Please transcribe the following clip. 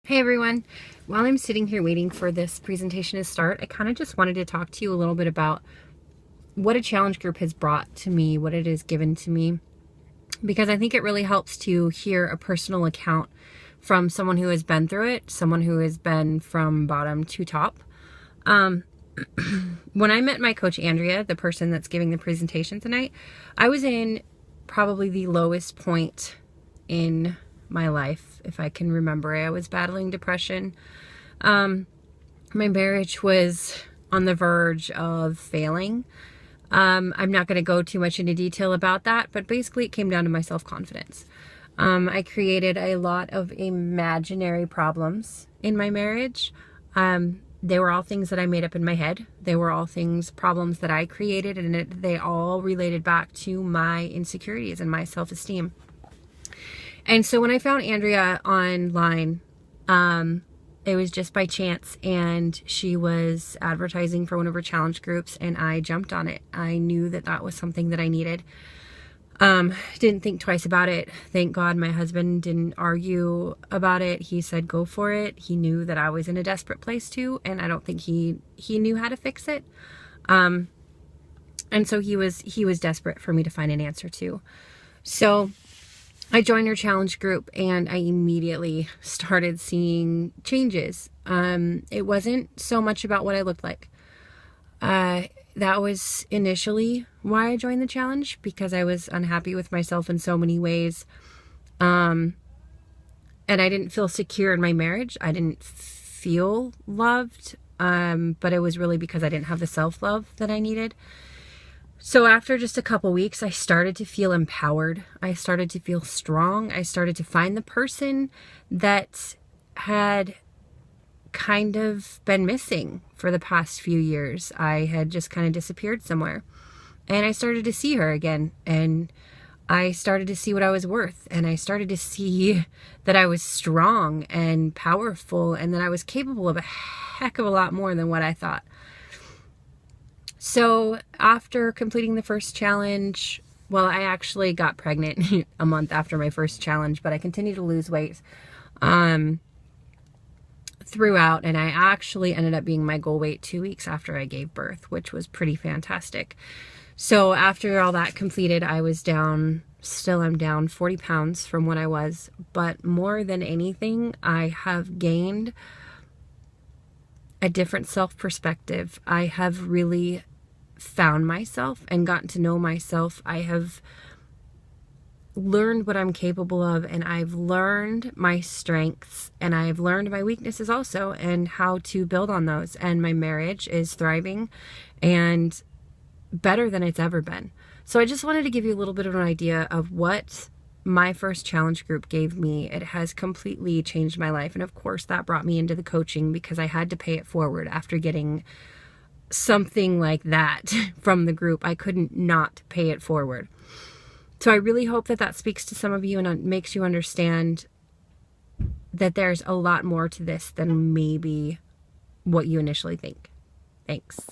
Hey everyone. While I'm sitting here waiting for this presentation to start, I kind of just wanted to talk to you a little bit about what a challenge group has brought to me, what it has given to me, because I think it really helps to hear a personal account from someone who has been through it, someone who has been from bottom to top. When I met my coach, Andrea, the person that's giving the presentation tonight, I was in probably the lowest point in my life, if I can remember. I was battling depression. My marriage was on the verge of failing. I'm not going to go too much into detail about that, but basically it came down to my self-confidence. I created a lot of imaginary problems in my marriage. They were all things that I made up in my head. They were all problems that I created, and they all related back to my insecurities and my self-esteem. And so when I found Andrea online, it was just by chance, and she was advertising for one of her challenge groups, and I jumped on it. I knew that that was something that I needed. Didn't think twice about it. Thank God my husband didn't argue about it. He said, go for it. He knew that I was in a desperate place too, and I don't think he knew how to fix it. And so he was desperate for me to find an answer to. So I joined her challenge group, and I immediately started seeing changes. It wasn't so much about what I looked like. That was initially why I joined the challenge, because I was unhappy with myself in so many ways. And I didn't feel secure in my marriage. I didn't feel loved. But it was really because I didn't have the self-love that I needed. So after just a couple weeks, I started to feel empowered. I started to feel strong. I started to find the person that had kind of been missing for the past few years. I had just kind of disappeared somewhere. And I started to see her again. And I started to see what I was worth. And I started to see that I was strong and powerful, and that I was capable of a heck of a lot more than what I thought. So after completing the first challenge, well, I actually got pregnant a month after my first challenge, but I continued to lose weight throughout, and I actually ended up being my goal weight 2 weeks after I gave birth, which was pretty fantastic. So after all that completed, I was down, still I'm down 40 pounds from what I was, but more than anything, I have gained a different self-perspective. I have really found myself and gotten to know myself. I have learned what I'm capable of, and I've learned my strengths, and I've learned my weaknesses also, and how to build on those. And my marriage is thriving and better than it's ever been. So I just wanted to give you a little bit of an idea of what my first challenge group gave me. It has completely changed my life. And of course that brought me into the coaching, because I had to pay it forward after getting something like that from the group. I couldn't not pay it forward. So I really hope that that speaks to some of you and makes you understand that there's a lot more to this than maybe what you initially think. Thanks.